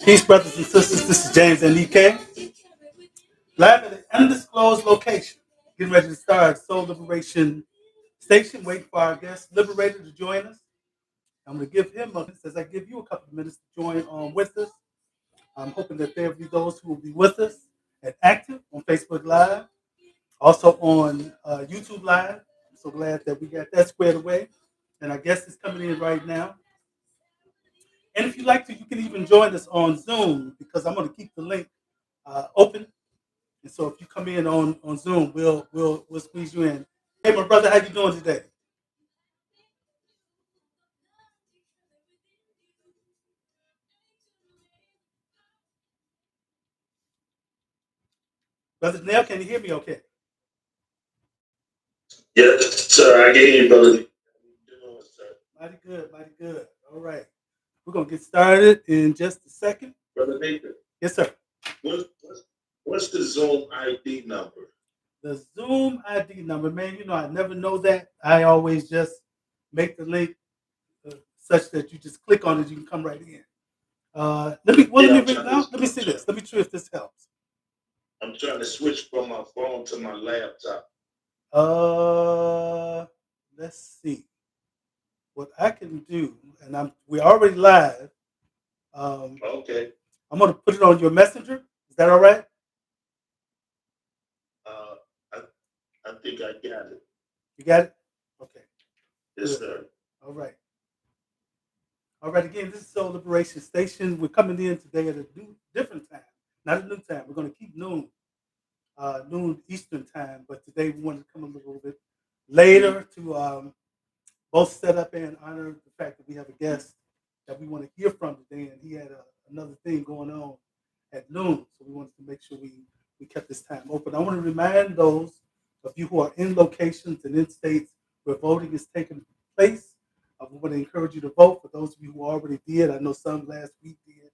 Peace, brothers and sisters. This is James and EK. Live at an undisclosed location. Getting ready to start Soul Liberation Station. Waiting for our guest, Liberator, to join us. I'm going to give him a as I give you a couple of minutes to join with us. I'm hoping that there will be those who will be with us and active on Facebook Live, also on YouTube Live. I'm so glad that we got that squared away. And our guest is coming in right now. And if you'd like to, you can even join us on Zoom because I'm going to keep the link open. And so if you come in on Zoom, we'll squeeze you in. Hey, my brother, how you doing today? Brother Nell, can you hear me okay? Yes, sir. I can hear you, brother. Mighty good, mighty good. All right. We're going to get started in just a second. Brother Nathan. Yes, sir. What's the Zoom ID number? The Zoom ID number, man, I never know that. I always just make the link such that you just click on it, you can come right in. Let me see this. Let me see if this helps. I'm trying to switch from my phone to my laptop. Let's see what I can do, and we're already live. Okay. I'm gonna put it on your messenger. Is that all right? I think I got it. You got it? Okay. Yes, sir. All right. All right. Again, this is Soul Liberation Station. We're coming in today at a different time, not a new time. We're gonna keep noon Eastern time, but today we wanted to come a little bit later to both set up and honor the fact that we have a guest that we want to hear from today, and he had another thing going on at noon, so we wanted to make sure we kept this time open. I want to remind those of you who are in locations and in states where voting is taking place. We want to encourage you to vote. For those of you who already did, I know some last week did.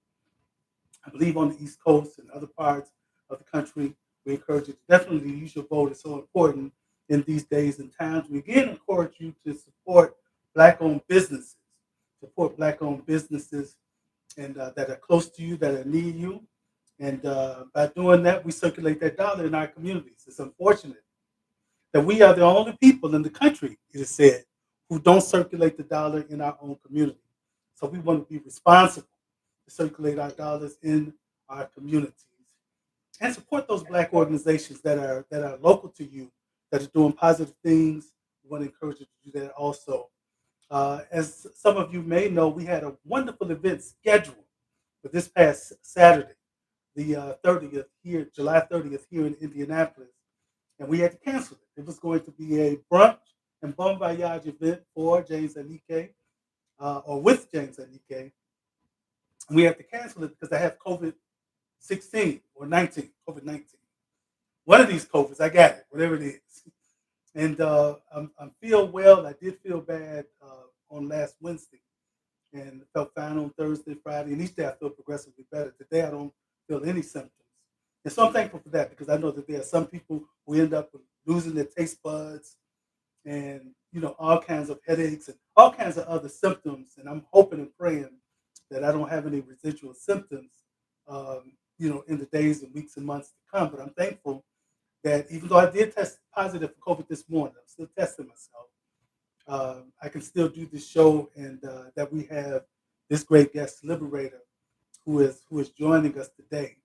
I believe on the East Coast and other parts of the country, we encourage you to definitely use your vote. It's so important in these days and times. We again encourage you to support Black-owned businesses. Support Black-owned businesses and that are close to you, that are near you. And by doing that, we circulate that dollar in our communities. It's unfortunate that we are the only people in the country, it is said, who don't circulate the dollar in our own community. So we want to be responsible to circulate our dollars in our communities and support those Black organizations that are local to you, that are doing positive things. We want to encourage you to do that also. As some of you may know, we had a wonderful event scheduled for this past Saturday, the 30th here, July 30th here in Indianapolis, and we had to cancel it. It was going to be a brunch and bon voyage event for James Anike, or with James Anike. We had to cancel it because I have COVID-16 or 19, COVID-19. One of these COVIDs, I got it, whatever it is. And I feel well. I did feel bad on last Wednesday and felt fine on Thursday, Friday, and each day I feel progressively better. Today I don't feel any symptoms. And so I'm thankful for that because I know that there are some people who end up losing their taste buds and, all kinds of headaches and all kinds of other symptoms. And I'm hoping and praying that I don't have any residual symptoms, in the days and weeks and months to come. But I'm thankful that even though I did test positive for COVID this morning, I'm still testing myself. I can still do this show, and that we have this great guest, Liberator, who is joining us today.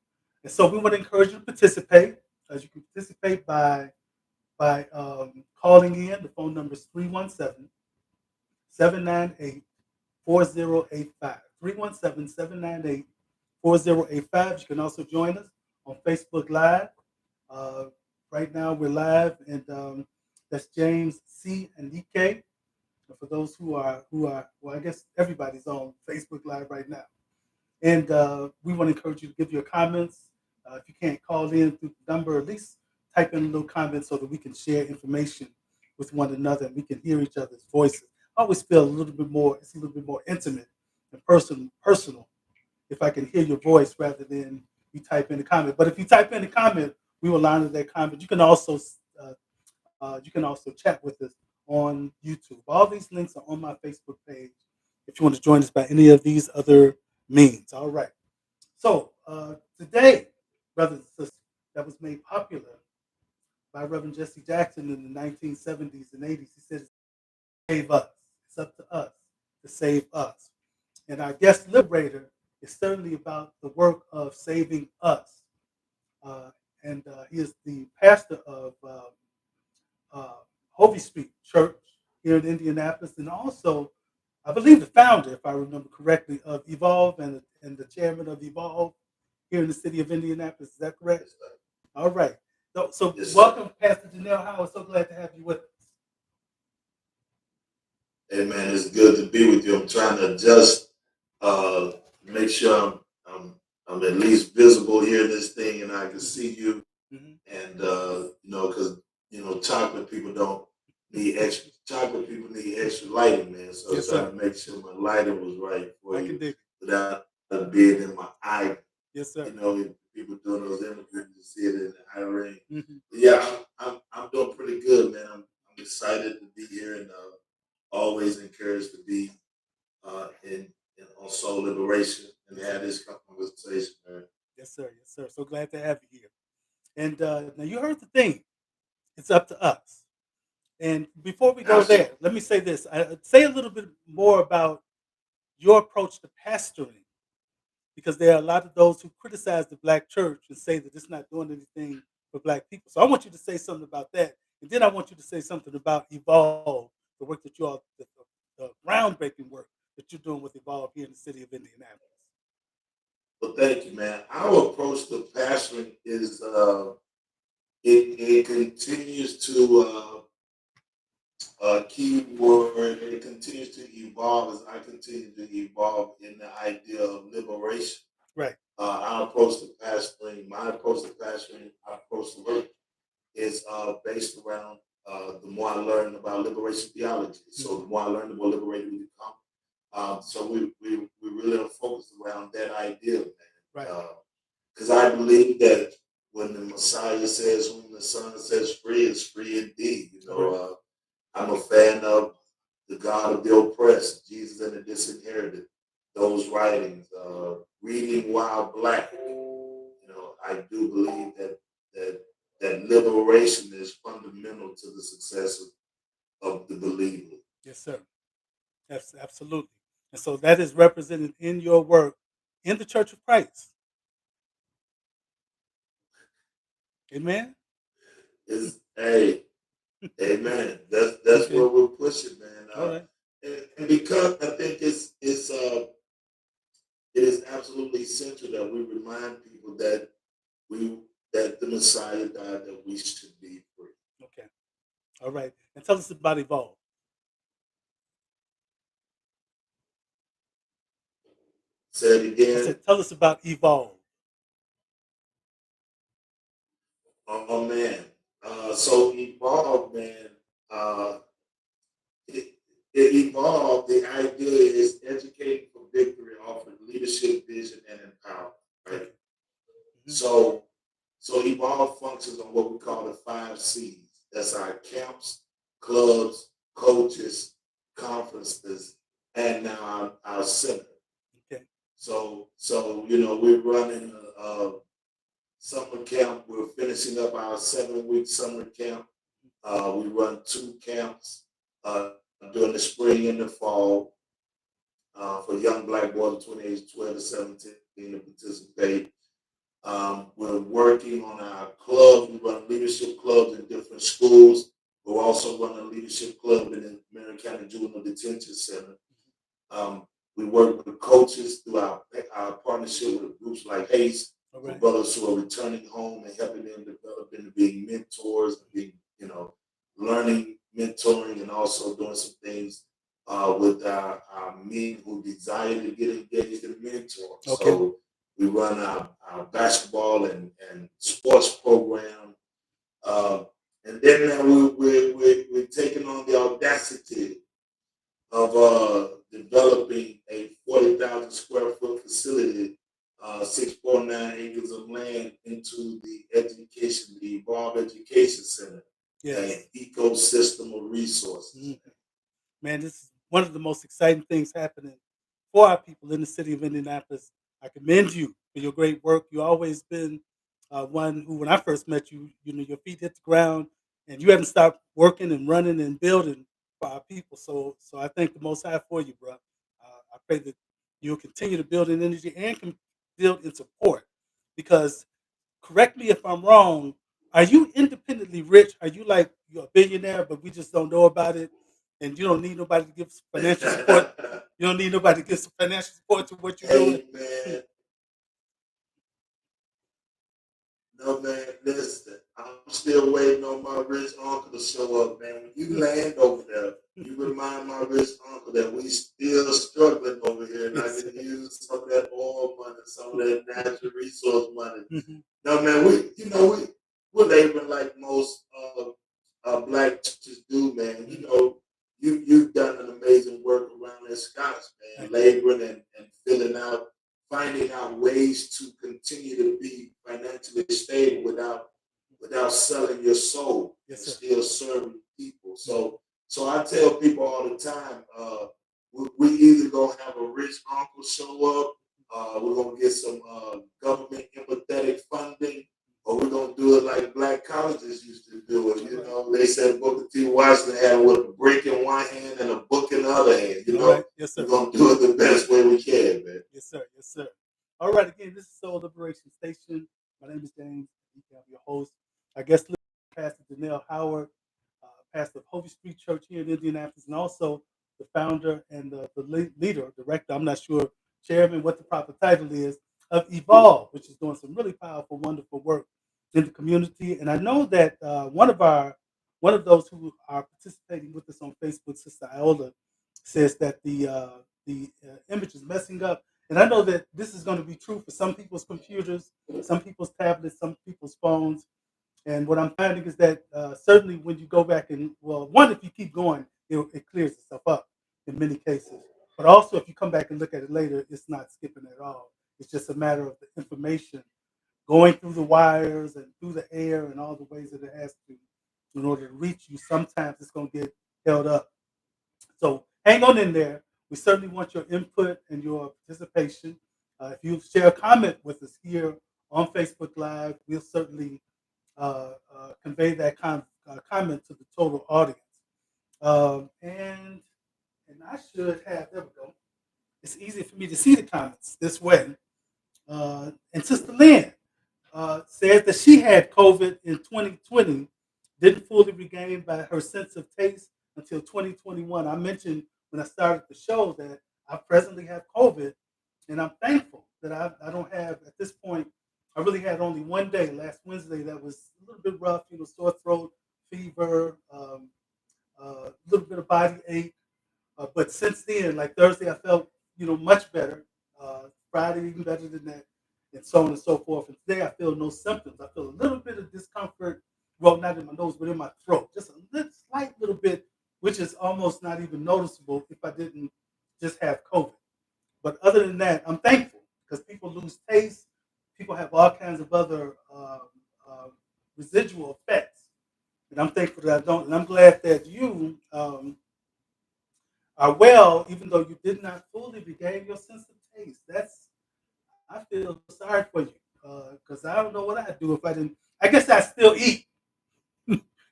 And so we want to encourage you to participate. As you can participate by calling in. The phone number is 317-798-4085. 317-798-4085. You can also join us on Facebook Live. Right now we're live, and that's James C. and EK. For those who are, well, I guess everybody's on Facebook Live right now. And we want to encourage you to give your comments. If you can't call in through the number, at least type in a little comment so that we can share information with one another and we can hear each other's voices. I always feel it's a little bit more intimate and personal if I can hear your voice rather than you type in the comment. But if you type in the comment, we will honor that comment. You can also chat with us on YouTube. All these links are on my Facebook page if you want to join us by any of these other means. All right. So today, brothers and sisters, that was made popular by Reverend Jesse Jackson in the 1970s and 80s. He says, save us. It's up to us to save us. And our guest liberator is certainly about the work of saving us. Uh, and he is the pastor of uh, Hovey Street Church here in Indianapolis, and also, I believe, the founder, if I remember correctly, of Evolve and the chairman of Evolve here in the city of Indianapolis. Is that correct? All right. So Yes, sir. welcome, Pastor Janelle Howard. So glad to have you with us. Hey man, it's good to be with you. I'm trying to adjust, make sure I'm at least visible here in this thing, and I can see you. Mhm. And because chocolate people don't need extra. Chocolate people need extra lighting, man. So Yes, trying sir. to make sure my lighting was right for I can you dig it. without it being in my eye. Yes, sir. People doing those interviews, you see it in the eye ring. Mhm. But yeah, I'm doing pretty good, man. I'm excited to be here and always encouraged to be in on soul liberation and have this conversation, man. Yes, sir. Yes, sir. So glad to have you here. And now you heard the thing. It's up to us. And before we go Absolutely. there, let me say this. Say a little bit more about your approach to pastoring, because there are a lot of those who criticize the black church and say that it's not doing anything for black people. So I want you to say something about that. And then I want you to say something about Evolve, the work that the groundbreaking work that you're doing with Evolve here in the city of Indianapolis. Well, thank you, man. Our approach to pastoring is it continues to keyword. It continues to evolve as I continue to evolve in the idea of liberation. Right. Our approach to pastoring, my approach to pastoring, our approach to work is based around the more I learn about liberation theology. So the more I learn, the more liberated we become. So we really are focused around that idea, man. Right. Because I believe that when the Messiah says, "Whom the Son sets free is free indeed," I'm a fan of the God of the oppressed, Jesus and the disinherited. Those writings, reading while black. I do believe that liberation is fundamental to the success of the believer. Yes, sir. Yes, absolutely. And so that is represented in your work in the Church of Christ. Amen. Is hey, amen. That's Okay. where we're pushing, man. All right. And because I think it is absolutely essential that we remind people we that the Messiah died that we should be free. Okay. All right. And tell us about Evolve. Say it I again. said, tell us about Evolve. Oh man. So evolve, man. Uh, it, it evolved. The idea is educating for victory, offering leadership, vision, and empowerment. Okay. Right. Mhm. So evolve functions on what we call the 5 C's. That's our camps, clubs, coaches, conferences, and now our center. Okay. So we're running a summer camp. We're finishing up our 7-week summer camp. We run 2 camps uh, during the spring and the fall for young black boys between ages 12 to 17 to participate. We're working on our clubs. We run leadership clubs in different schools. We're also running a leadership club in the Marion County Juvenile Detention Center. We work with coaches through our partnership with groups like HASTE, All for right. brothers who are returning home and helping them develop into being mentors and being, learning, mentoring, and also doing some things with our men who desire to get engaged in mentoring. Okay. So we run our basketball and sports program. And then now we're taking on the audacity of developing a 40,000 100,000 square foot facility, 6.9 acres of land into the education, the Evolve Education Center, an Yes. ecosystem of resources. Mhm. Man, this is one of the most exciting things happening for our people in the city of Indianapolis. I commend you for your great work. You've always been one who, when I first met you, your feet hit the ground, and you haven't stopped working and running and building for our people. So I thank the Most High for you, bro. I pray that you'll continue to build in energy and can build in support. Because, correct me if I'm wrong, are you independently rich? Are you like you're a billionaire, but we just don't know about it, and you don't need nobody to give financial support? You don't need nobody to give some financial support to what you're doing. Hey man, no man, listen, I'm still waiting on my rich uncle to show up, man. When you land over there, you remind my rich uncle that we still struggling over here, and I Yes. can use some of that oil money, some of that natural resource money. Mhm. No man, we're laboring like most black churches do, man. You've done an amazing work around in Scotts, man, Thank laboring and filling out, finding out ways to continue to be financially stable without selling your soul you. and Yes, sir. still serving people. So I tell people all the time, we either gonna have a rich uncle show up, we're gonna get some government empathetic funding, or we're gonna do it like black colleges used to do it. You know, they said Booker T. Washington had with a brick in one hand and a book in the other hand. You All know, right. Yes, we're sir. gonna do it the best way we can, man. Yes, sir. Yes, sir. All right. Again, this is Soul Liberation Station. My name is James. I'm your host. I guess Pastor Janelle Howard, pastor of Holy Street Church here in Indianapolis, and also the founder and the leader, director, I'm not sure, chairman, what the proper title is, of Evolve, which is doing some really powerful, wonderful work in the community. And I know that one of those who are participating with us on Facebook, Sister Iola, says that the image is messing up. And I know that this is going to be true for some people's computers, some people's tablets, some people's phones. And what I'm finding is that certainly when you go back and, well, one, if you keep going, it clears itself up in many cases. But also, if you come back and look at it later, it's not skipping at all. It's just a matter of the information going through the wires and through the air and all the ways that it has to in order to reach you. Sometimes it's going to get held up. So hang on in there. We certainly want your input and your participation. If you share a comment with us here on Facebook Live, we'll certainly convey that comment to the total audience. And I should have, there we go. It's easy for me to see the comments this way. And Sister Lynn says that she had COVID in 2020, didn't fully regain by her sense of taste until 2021. I mentioned when I started the show that I presently have COVID, and I'm thankful that I don't have, at this point, I really had only one day, last Wednesday, that was a little bit rough, sore throat, fever, a little bit of body ache. But since then, like Thursday, I felt, much better. Friday, even better than that, and so on and so forth. And today, I feel no symptoms. I feel a little bit of discomfort, well, not in my nose, but in my throat, just a slight little bit, which is almost not even noticeable if I didn't just have COVID. But other than that, I'm thankful because people lose taste. People have all kinds of other residual effects. And I'm thankful that I don't. And I'm glad that you are well, even though you did not fully regain your sense of taste. I feel sorry for you because I don't know what I'd do if I didn't. I guess I still eat.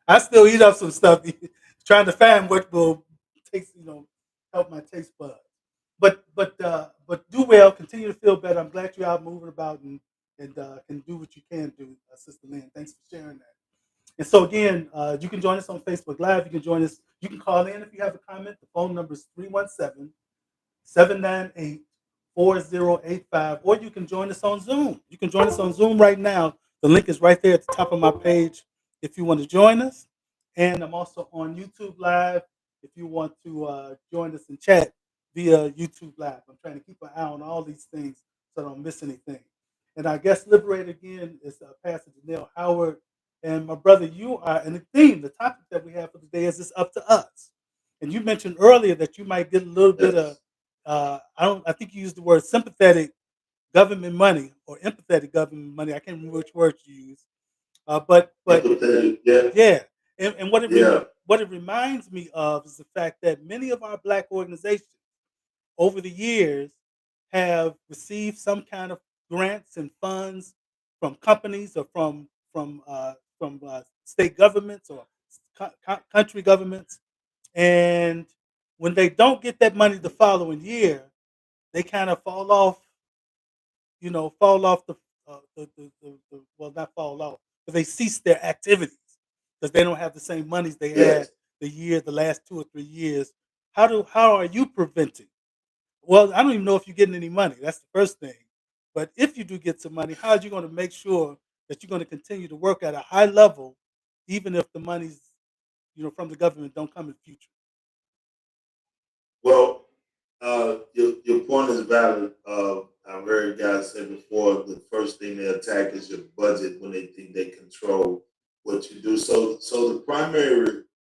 I still eat up some stuff, trying to find what will taste, help my taste buds. But do well. Continue to feel better. I'm glad you're out moving about and can do what you can do, Sister Lynn. Thanks for sharing that. And so again, you can join us on Facebook Live. You can join us. You can call in if you have a comment. The phone number is 317-798-4085, or you can join us on Zoom. You can join us on Zoom right now. The link is right there at the top of my page if you want to join us. And I'm also on YouTube Live if you want to join us and chat via YouTube Live. I'm trying to keep an eye on all these things so I don't miss anything. And our guest liberator again is Pastor Janelle Howard. And my brother, you are, and the topic that we have for today is it's up to us. And you mentioned earlier that you might get a little bit of I think you used the word sympathetic government money or empathetic government money. I can't remember which word you used. But Empathetic, yeah, yeah, and yeah, what it reminds me of is the fact that many of our black organizations over the years have received some kind of grants and funds from companies or from state governments or country governments, and when they don't get that money the following year, they kind of fall off well, not fall off, but they cease their activities because they don't have the same monies they had yes. the last 2 or 3 years. How are you preventing? Well, I don't even know if you're getting any money. That's the first thing. But if you do get some money, how are you going to make sure that you're going to continue to work at a high level, even if the monies, from the government don't come in the future? Well, your point is valid. I've heard guys say before the first thing they attack is your budget when they think they control what you do. So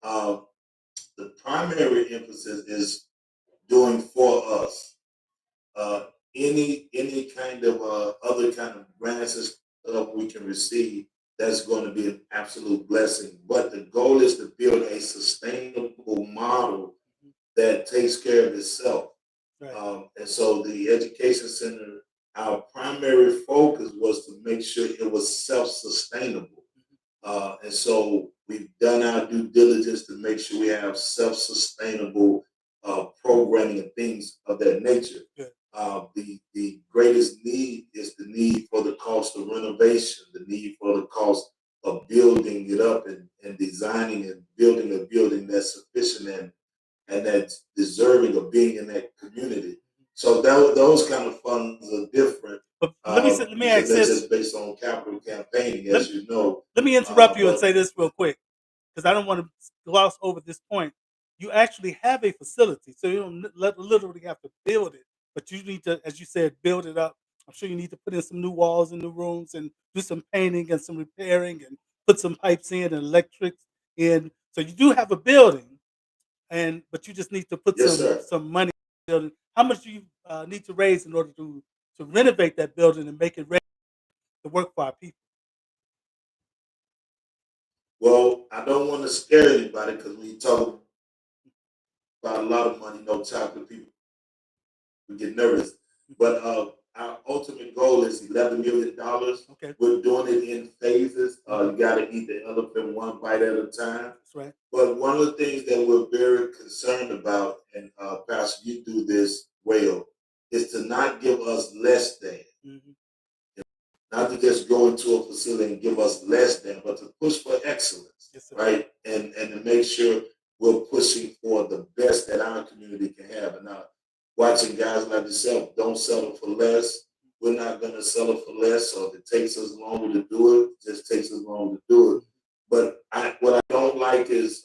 uh, the primary emphasis is doing for us. Uh, any kind of other kind of grants and stuff we can receive, that's going to be an absolute blessing. But the goal is to build a sustainable model that takes care of itself. Right. And so the education center, our primary focus was to make sure it was self-sustainable. And so we've done our due diligence to make sure we have self-sustainable programming and things of that nature. Yeah. The greatest need is the need for the cost of renovation, the need for the cost of building it up and designing and building a building that's sufficient and that's deserving of being in that community. So those kind of funds are different But let me because ask they're this. just based on capital campaigning, Let, as you know. let me interrupt you and But say this real quick because I don't want to gloss over this point. You actually have a facility, so you don't literally have to build it, but you need to, as you said, build it up. I'm sure you need to put in some new walls in the rooms and do some painting and some repairing and put some pipes in and electrics in. So you do have a building, but you just need to put yes, some sir. some money in the building. How much do you need to raise in order to renovate that building and make it ready to work for our people? Well, I don't want to scare anybody because when you talk about a lot of money, no chocolate people get nervous. But our ultimate goal is $11 million. Okay, We're doing it in phases. mhm, You got to eat the elephant one bite at a time. that's right. But one of the things that we're very concerned about, and Pastor, you do this well, is to not give us less than. Hmm. Not to just go into a facility and give us less than, but to push for excellence, Yes, sir. right? And to make sure we're pushing for the best that our community can have. And now, watching guys like yourself, don't settle for less. We're not going to settle for less. So if it takes us longer to do it, it just takes us longer to do it. But what I don't like is,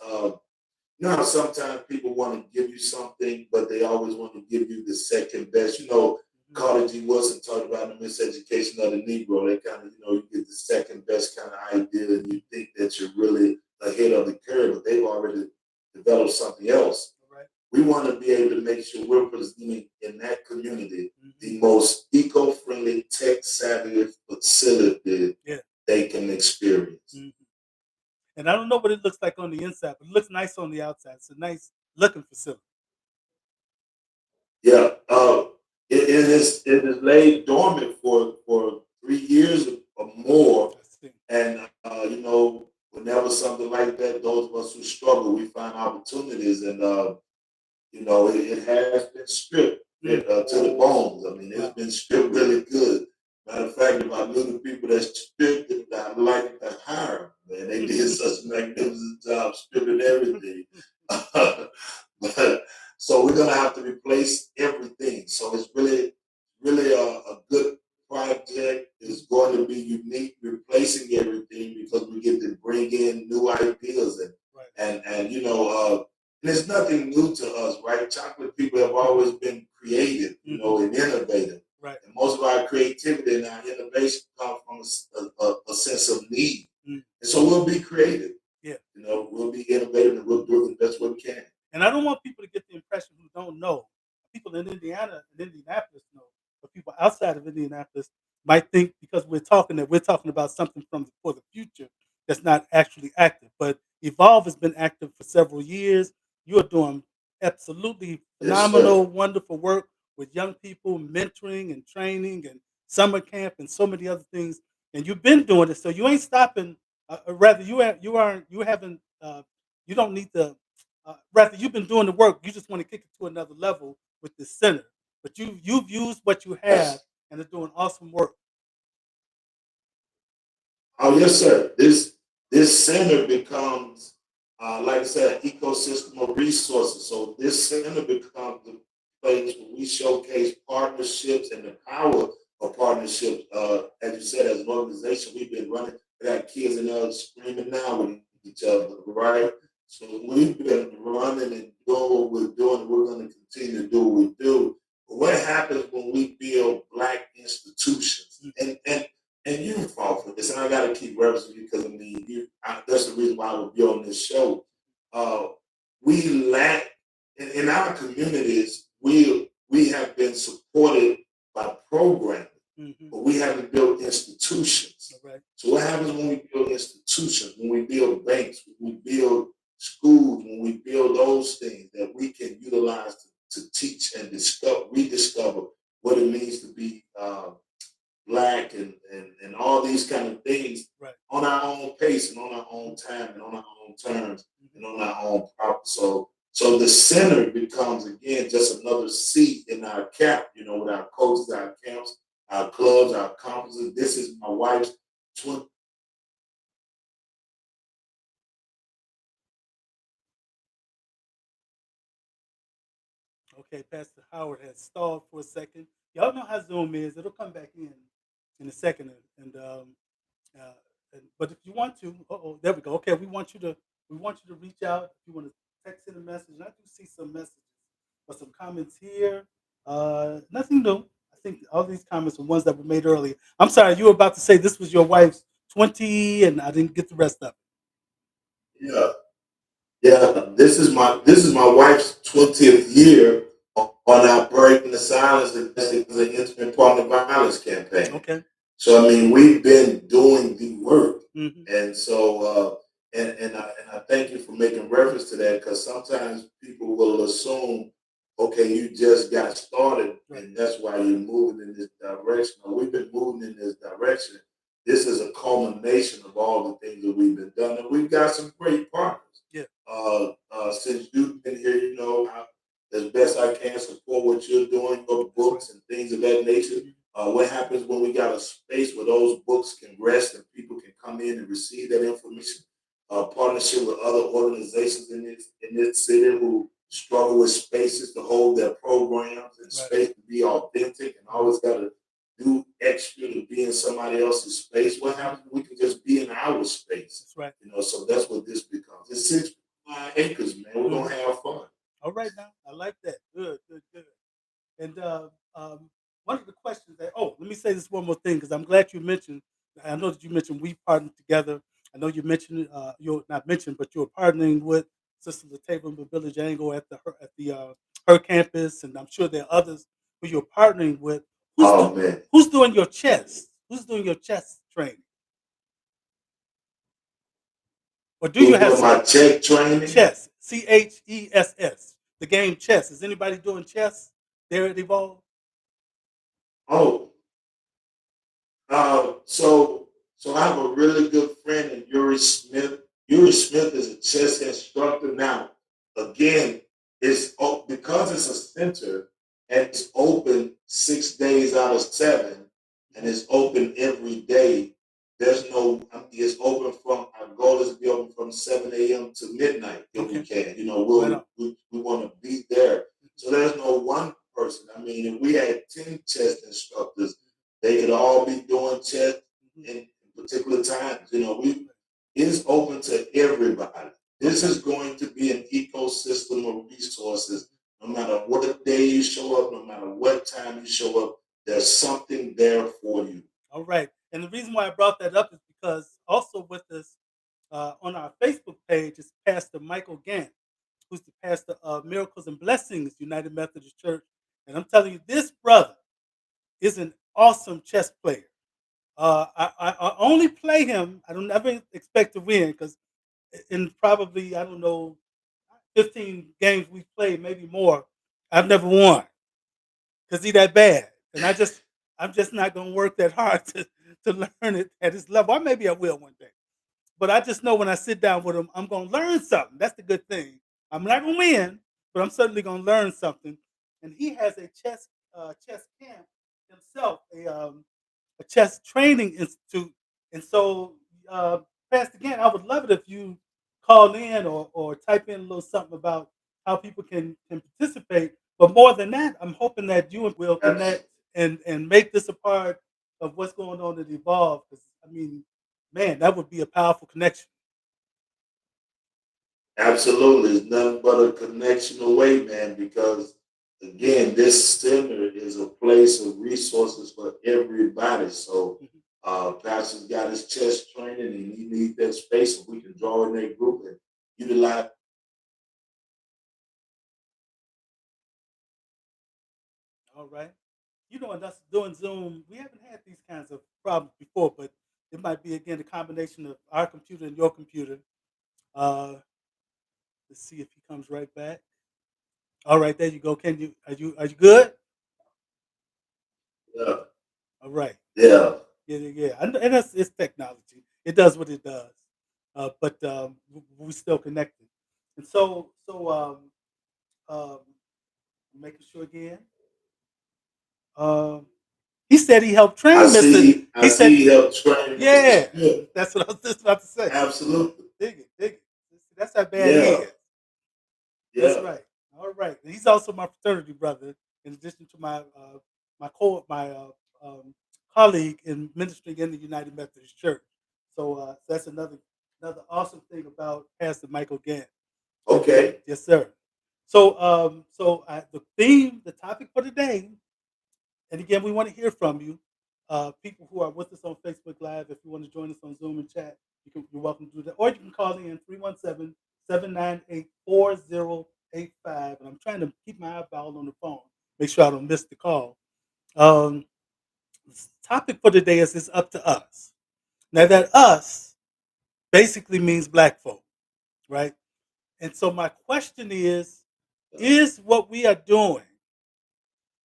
sometimes people want to give you something, but they always want to give you the second best. Carter G. Wilson talked about the miseducation of the Negro. They kind of, you get the second best kind of idea, and you think that you're really ahead of the curve, but they've already developed something else. Right. We want to be able to make sure we're presenting in that community Mhm. the most eco-friendly, tech-savvy facility Yeah. they can experience. Mhm. And I don't know what it looks like on the inside, but it looks nice on the outside. It's a nice looking facility. Yeah, it is laid dormant for 3 years or more, I see. and whenever something like that, those of us who struggle, we find opportunities, and it has been stripped Mm. to the bones. I mean, it's Wow. been stripped really good. Matter of fact, if I knew the people that stripped it, I'd like to hire them. Man, they did such a magnificent job stripping everything. But so we're gonna have to replace everything. So it's really a good project. It's going to be unique, replacing everything because we get to bring in new ideas Right. and it's nothing new to us, right? Chocolate people have always been creative, and innovative. Right. And most of our creativity and our innovation comes from a sense of need. Mm. And so we'll be creative. Yeah. We'll be innovative and we'll do it the best way we can. And I don't want people to get the impression who don't know. People in Indiana Indiana and Indianapolis know, but people outside of Indianapolis might think because we're talking that we're talking about something for the future that's not actually active. But Evolve has been active for several years. You're doing absolutely Yes, sir. phenomenal, wonderful work with young people, mentoring and training and summer camp and so many other things. And you've been doing it, so you ain't stopping. Rather, you aren't you haven't you don't need to. Rather, you've been doing the work. You just want to kick it to another level with this center. But you've used what you have Yes. and are doing awesome work. Oh, yes, sir. This center becomes, like I said, an ecosystem of resources. So this center becomes the place where we showcase partnerships and the power of partnerships. As you said, as an organization, we've been running. We got kids in there screaming now with each other, right? So we've been running and doing what we're doing. We're going to continue to do what we do. But what happens when we build Black institutions? And you fought for this, and I got to keep referencing you because I mean, that's the reason why I would be on this show. Uh, we lack in our communities. We have been supported by programming, Mm-hmm. but we haven't built institutions. All right. So what happens when we build institutions? When we build banks, when we build schools, when we build those things that we can utilize to teach and rediscover what it means to be. Black and all these kind of things Right. on our own pace and on our own time and on our own terms and on our own proper. So the center becomes again just another seat in our cap, with our coaches, our camps, our clubs, our conferences. This is my wife's 20. Okay, Pastor Howard has stalled for a second. Y'all know how Zoom is. It'll come back in a second. Uh, but if you want to, there we go. Okay, we want you to reach out. If you want to text in a message, and I do see some messages or some comments here. Nothing new. I think all these comments are ones that were made earlier. I'm sorry, you were about to say this was your wife's 20, and I didn't get the rest of it. Yeah, yeah. This is my wife's 20th year on our Breaking the Silence against the Intimate Partner Violence campaign. Okay. So I mean, we've been doing the work, Mm-hmm. and so and I thank you for making reference to that because sometimes people will assume, okay, you just got started, Right. and that's why you're moving in this direction. No, we've been moving in this direction. This is a culmination of all the things that we've been done, and we've got some great partners. Yeah. Since you've been here, as best I can support what you're doing, your That's right. books and things of that nature. What happens when we got a space where those books can rest and people can come in and receive that information? Partnership with other organizations in this city who struggle with spaces to hold their programs and Right. space to be authentic and always got to do extra to be in somebody else's space. What happens when we can just be in our space? That's right. So that's what this becomes. It's 6 acres, man. We're gonna have fun. All right now. I like that. Good, good, good. And one of the questions that let me say this one more thing because I'm glad you mentioned. I know that you mentioned we partnered together. I know you mentioned you're not mentioned, but you're partnering with Sister Latava and Billy Jango at the her campus, and I'm sure there are others who you're partnering with. Who's Oh do, man. who's doing your chess? Who's doing your chess training? Or do you have Doing my check training. chess? CHESS. The game chess. Is anybody doing chess there at Evolve? Oh, so I have a really good friend in Yuri Smith. Yuri Smith is a chess instructor. Now, again, because it's a center and it's open 6 days out of 7, and it's open every day. There's no, I mean, it's open from. Our goal is to be open from 7 a.m. to midnight if we Okay. can. Right We want to be there. So there's no one person. I mean, if we had 10 chess instructors, they could all be doing chess in particular times. It's open to everybody. This is going to be an ecosystem of resources. No matter what day you show up, no matter what time you show up, there's something there for you. All right. And the reason why I brought that up is because also with us on our Facebook page is Pastor Michael Gant, who's the pastor of Miracles and Blessings United Methodist Church And I'm telling you, this brother is an awesome chess player. I only play him. I don't ever expect to win because in probably, I don't know, 15 games we played, maybe more, I've never won because he that bad. And I'm just not going to work that hard to learn it at his level. Or maybe I will one day. But I just know when I sit down with him, I'm going to learn something. That's the good thing. I'm not going to win, but I'm certainly going to learn something. And he has a chess camp himself, a chess training institute. And so, Pastor Gann, I would love it if you call in or type in a little something about how people can participate. But more than that, I'm hoping that you will connect and make this a part of what's going on at Evolve. Because I mean, man, that would be a powerful connection. Absolutely, it's nothing but a connection away, man. Because again, this center is a place of resources for everybody. So, Pastor's got his chess training, and he needs that space, so we can draw in that group and utilize. All right. You know, and us doing Zoom, we haven't had these kinds of problems before, but it might be again a combination of our computer and your computer. Uh, let's see if he comes right back. All right, there you go. Are you good? Yeah, All right. yeah, Yeah. And that's it's technology. It does what it does. But we still connected. And um, making sure again. Um, he said he helped I train Mister. see. I He see. said, He helped train Mr. yeah, Smith. that's what I was just about to say. Absolutely. Dig it. That's how bad he Yeah, is. That's yeah. right. All right. And he's also my fraternity brother, in addition to my colleague in ministry in the United Methodist Church. So that's another awesome thing about Pastor Michael Gann. Okay. Yes, sir. So the topic for today, and again, we want to hear from you, people who are with us on Facebook Live. If you want to join us on Zoom and chat, you're welcome to do that. Or you can call in 317-798-4085. And I'm trying to keep my eyeball on the phone, make sure I don't miss the call. Um, the topic for today is it's up to us. Now, that us basically means black folk, right? And so my question is what we are doing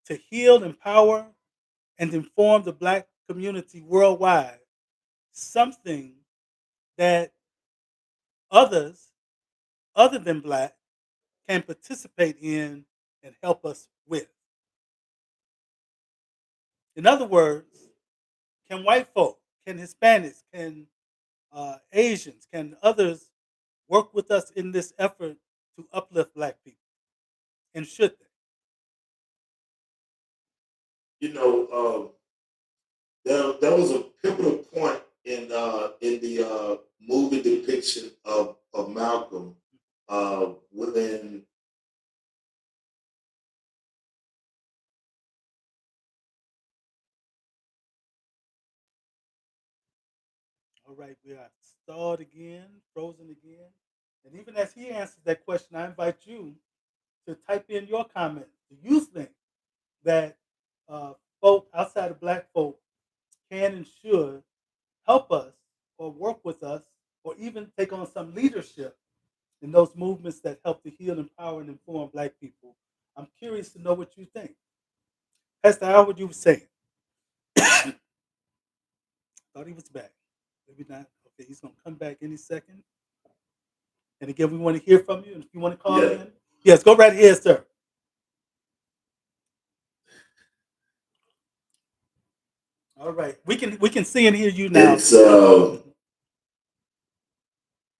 to heal, empower, and inform the black community worldwide something that others other than black can participate in and help us with? In other words, can white folk, can Hispanics, can Asians, can others work with us in this effort to uplift black people? And should they? You know, there was a pivotal point in the movie depiction of Malcolm when All right, we are stalled again, frozen again. And even as he answers that question, I invite you to type in your comment. Do you think that folk outside of black folk can and should help us or work with us or even take on some leadership in those movements that help to heal, empower, and inform black people? I'm curious to know what you think. Pastor Howard, you were saying. Thought he was back. Maybe not. Okay, he's going to come back any second. And again, we want to hear from you. And if you want to call yeah, in, yes, go right ahead, sir. All right, we can see and hear you now. it's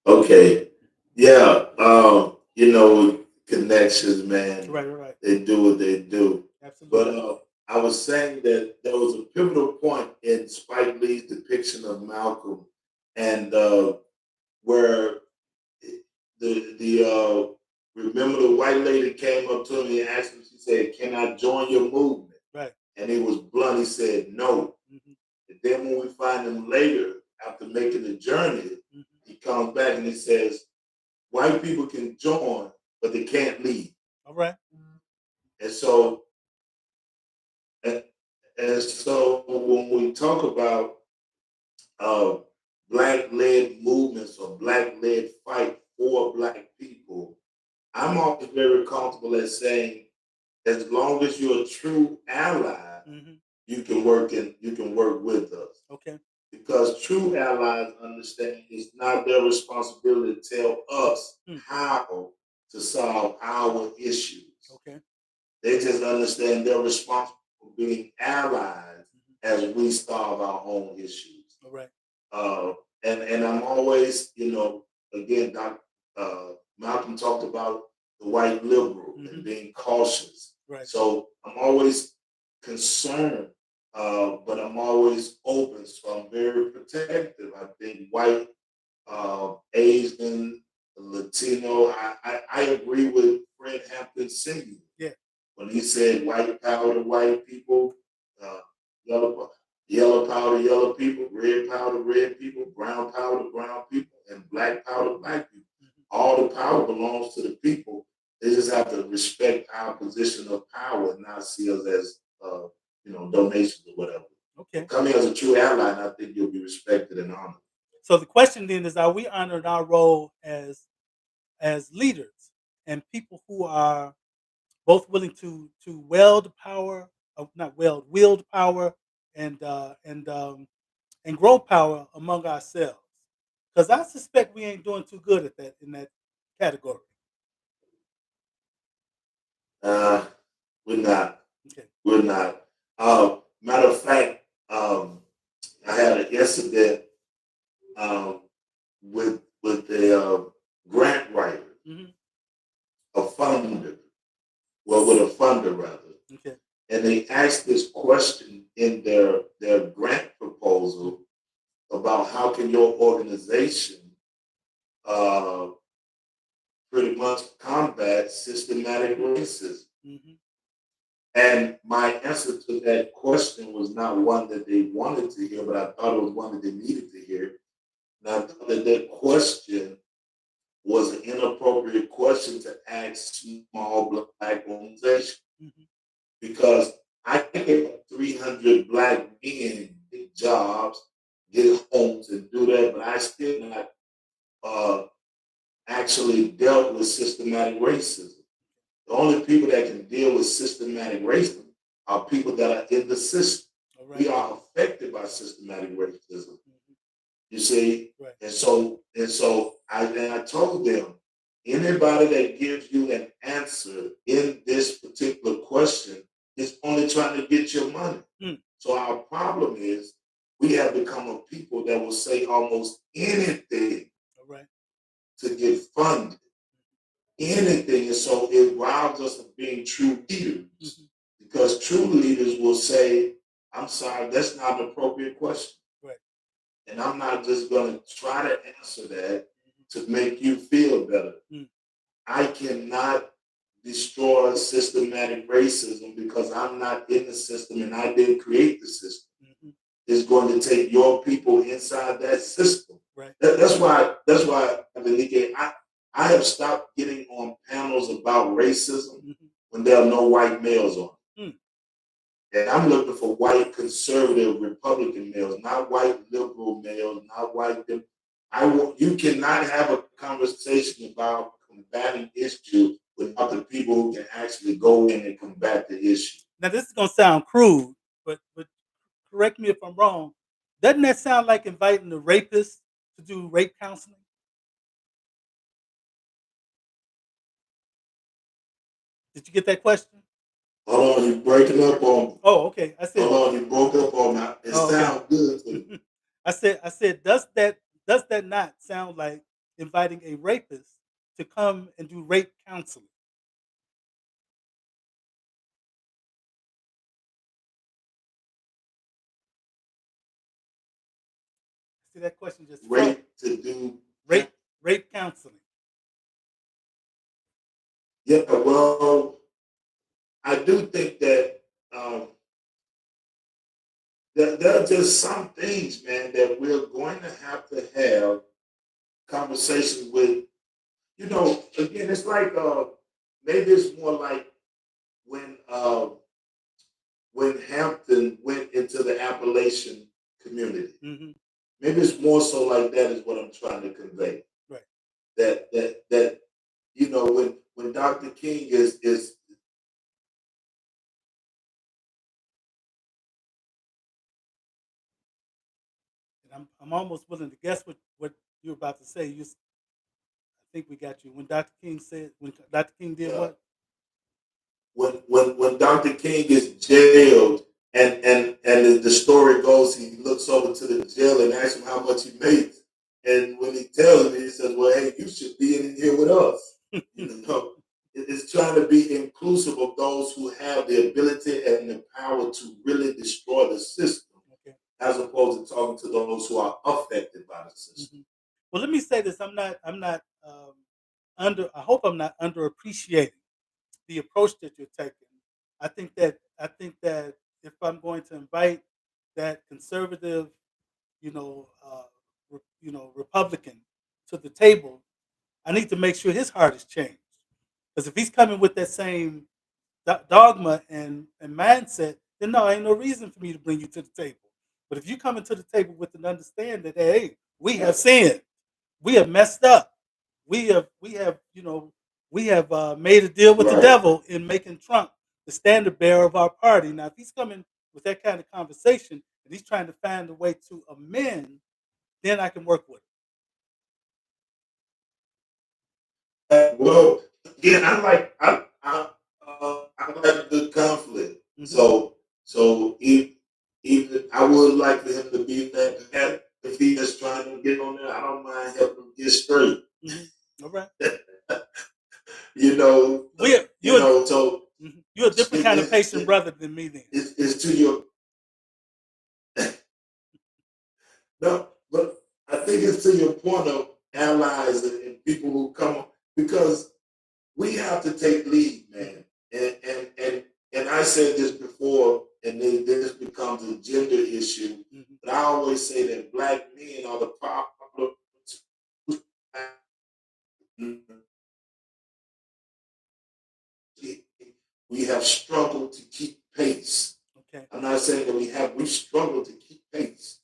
okay. Yeah, you know, connections, man. Right. They do what they do. But Absolutely. I was saying that there was a pivotal point in Spike Lee's depiction of Malcolm, and where the remember the white lady came up to me and asked him. She said, "Can I join your movement?" Right. And he was blunt. He said, "No." Mm-hmm. And then when we find him later, after making the journey, Mm-hmm. he comes back and he says, "White people can join, but they can't lead." All right. And so And so when we talk about uh, black-led movements or black-led fight for black people, I'm always very comfortable at saying, as long as you're a true ally, Hmm. you can work with us. Okay. Because true allies understand it's not their responsibility to tell us Hmm. how to solve our issues. Okay. They just understand they're responsible for being allies as we solve our own issues. All right. Uh, and I'm always, again, Malcolm talked about the white liberal and being cautious. Right. So I'm always concerned, but I'm always open. So I'm very protective. I think white, Asian, Latino. I agree with Fred Hampton Sr. Yeah. When he said white power to white people, uh, yellow power to yellow people, red power to red people, brown power to brown people, and black power to black people. All the power belongs to the people. They just have to respect our position of power and not see us as, donations or whatever. Okay. Coming as a true ally, and I think you'll be respected and honored. So the question then is: are we honoring our role as leaders and people who are both willing to wield power, not wield power, and and grow power among ourselves? Because I suspect we ain't doing too good at that in that category. Uh, we're not. Okay. We're not. Matter of fact, I had an incident um, with the grant writer, Hmm. a funder, well, with a funder rather, Okay. and they asked this question in their grant proposal about how can your organization uh, pretty much combat systematic racism. Hmm. And my answer to that question was not one that they wanted to hear, but I thought it was one that they needed to hear. And I thought that question was an inappropriate question to ask small black organizations Hmm. because I can get 300 black men get jobs, get homes, and do that, but I still not uh, actually dealt with systematic racism. The only people that can deal with systematic racism are people that are in the system. All right. We are affected by systematic racism. Hmm. You see, Right. and I told them anybody that gives you an answer in this particular question is only trying to get your money. Mm. So our problem is we have become a people that will say almost anything All right. to get funded. Anything. And so it robs us of being true leaders. Hmm. Because true leaders will say, I'm sorry, that's not an appropriate question. Right. And I'm not just going to try to answer that to make you feel better. Mm. I cannot destroy systematic racism because I'm not in the system and I didn't create the system. Hmm. It's going to take your people inside that system. Right. That's why, Enrique, I have stopped getting on panels about racism when there are no white males on. Mm. And I'm looking for white conservative Republican males, not white liberal males, not white. You cannot have a conversation about combating issue without the people who can actually go in and combat the issue. Now this is gonna sound crude, but correct me if I'm wrong. Doesn't that sound like inviting the rapist to do rape counseling? Did you get that question? Hold on, you breaking up on me. Oh, okay. I said, Hold on, you broke up on me. It oh, okay. sounds good to me. I said, does that not sound like inviting a rapist to come and do rape counseling? See that question just froze. Rape to do. Rape rape counseling. Yeah, well, I do think that there are just some things, man, that we're going to have conversations with. Again, it's like maybe it's more like when when Hampton went into the Appalachian community. Hmm. Maybe it's more so like that is what I'm trying to convey. Right. That when Dr. King is And I'm almost willing to guess what you're about to say. I think we got you. When Dr. King did uh, what? when Dr. King is jailed and the story goes, he looks over to the jail and asks him how much he makes. And when he tells him, he says, "Well, hey, you should be in here with us." It's trying to be inclusive of those who have the ability and the power to really destroy the system, Okay. as opposed to talking to those who are affected by the system. Hmm. Well, let me say this. I'm not I hope I'm not underappreciating the approach that you're taking. I think that if I'm going to invite that conservative, Republican to the table, I need to make sure his heart is changed. Because if he's coming with that same dogma and mindset, then no, ain't no reason for me to bring you to the table. But if you come into the table with an understanding that hey, we have sinned, we have messed up, we have made a deal with the Right. devil in making Trump the standard bearer of our party. Now, if he's coming with that kind of conversation and he's trying to find a way to amend, then I can work with Well, again, I like good conflict. it. So if I would like for him to be that if he is trying to get on there, I don't mind helping him get straight. Mm-hmm. All right. you know, We you know. So you're a different kind of patient it, brother than me. Then it's to your no, but I think it's to your point of allies and people who come on because we have to take lead, man. And I said this before, and then this becomes a gender issue. mm-hmm. But I always say that black men are the problem. We have struggled to keep pace. Okay. I'm not saying that we've struggled to keep pace.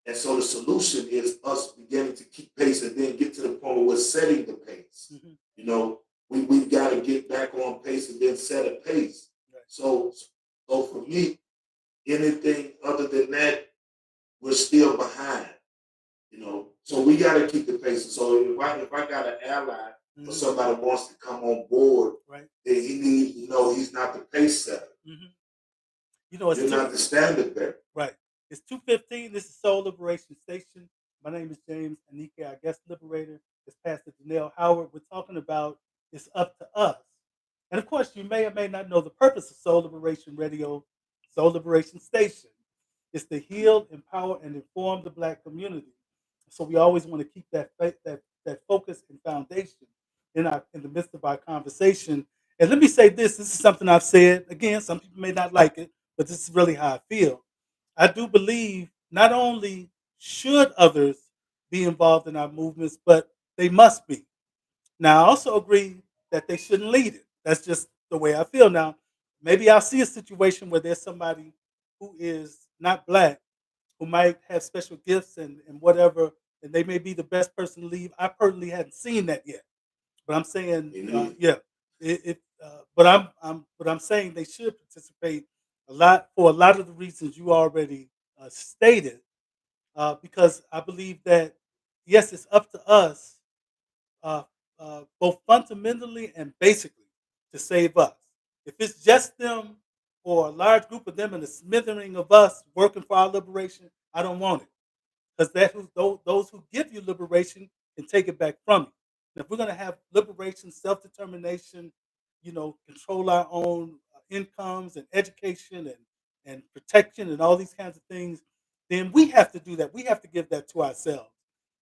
And so the solution is us beginning to keep pace and then get to the point where we're setting the pace. Mm-hmm. You know, we've got to get back on pace and then set a pace. Right. So for me, anything other than that, we're still behind. So we got to keep the pace. So if I got an ally or somebody wants to come on board, right, then he needs to know he's not the pace setter. Mm-hmm. You're not the standard bearer. Right. It's 2:15. This is Soul Liberation Station. My name is James Anike, our guest liberator. It's Pastor Janelle Howard. We're talking about It's Up to Us. And of course, you may or may not know the purpose of Soul Liberation Radio, Soul Liberation Station. It's to heal, empower, and inform the Black community. So we always want to keep that focus and foundation in the midst of our conversation. And let me say this is something I've said. Again, some people may not like it, but this is really how I feel. I do believe not only should others be involved in our movements, but they must be. Now, I also agree that they shouldn't lead it. That's just the way I feel. Now, maybe I'll see a situation where there's somebody who is not Black, who might have special gifts and whatever, and they may be the best person to lead. I personally hadn't seen that yet, but I'm saying, yeah, but I'm saying they should participate a lot for a lot of the reasons you already stated, because I believe that yes, it's up to us, uh, both fundamentally and basically, to save us. If it's just them or a large group of them and a smattering of us working for our liberation, I don't want it because those who give you liberation can take it back from you. And if we're going to have liberation, self determination, control our own incomes and education and protection and all these kinds of things, then we have to do that. We have to give that to ourselves.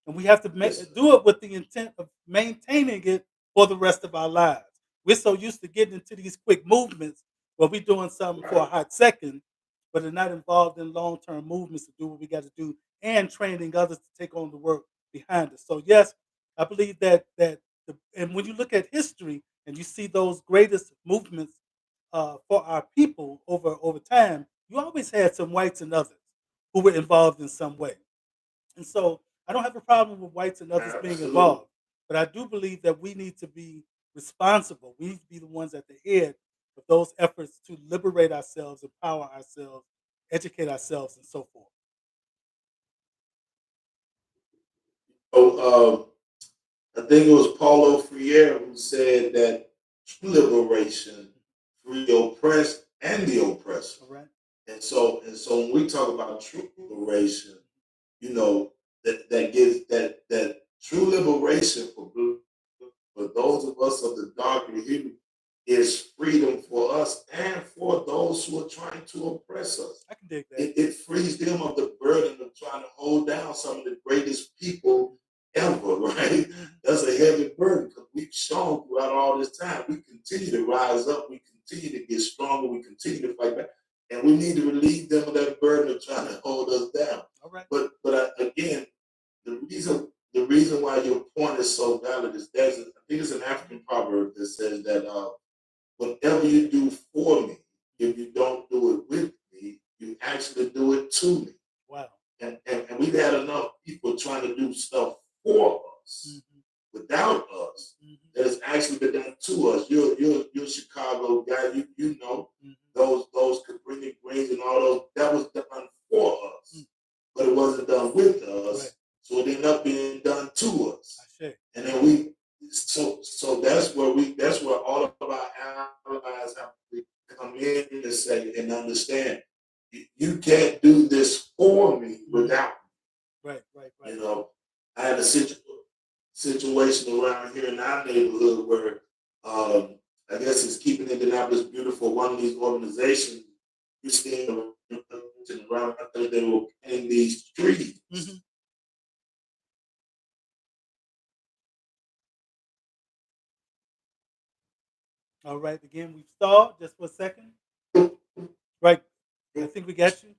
And we have to do it with the intent of maintaining it for the rest of our lives. We're so used to getting into these quick movements where we're doing something for a hot second, but are not involved in long term movements to do what we got to do and training others to take on the work behind us. So yes, I believe and when you look at history and you see those greatest movements for our people over time, you always had some whites and others who were involved in some way. And so I don't have a problem with whites and others being Absolutely. involved, but I do believe that we need to be responsible. We need to be the ones at the head of those efforts to liberate ourselves, empower ourselves, educate ourselves, and so forth. So I think it was Paulo Freire who said that true liberation free the oppressed and the oppressor. All right. And so when we talk about true liberation, you know, that gives that true liberation for those of us of the darker hue is freedom for us and for those who are trying to oppress us. I can dig that. It frees them of the burden of trying to hold down some of the greatest people ever, right? That's a heavy burden because we've shown throughout all this time we continue to rise up, we continue to get stronger, we continue to fight back, and we need to relieve them of that burden of trying to hold us down. All right. But again, the reason why your point is so valid is I think it's an African proverb that says that whatever you do for me, if you don't do it with me, you actually do it to me. Wow. And we've had enough people trying to do stuff for us without us that has actually been done to us. You're a Chicago guy. You know those Cabrini Greens and all those that was done for us, but it wasn't done with us. Right. So it ended up being done to us. I see. And then so that's where all of our allies have to come in and say and understand you can't do this for me without me. Right. Right. Right. You know, I had a situation around here in our neighborhood where I guess it's Keeping Indianapolis Beautiful, one of these organizations you see around they were planting these trees. All right. Again, we've stalled just for a second. Right. I think we got you.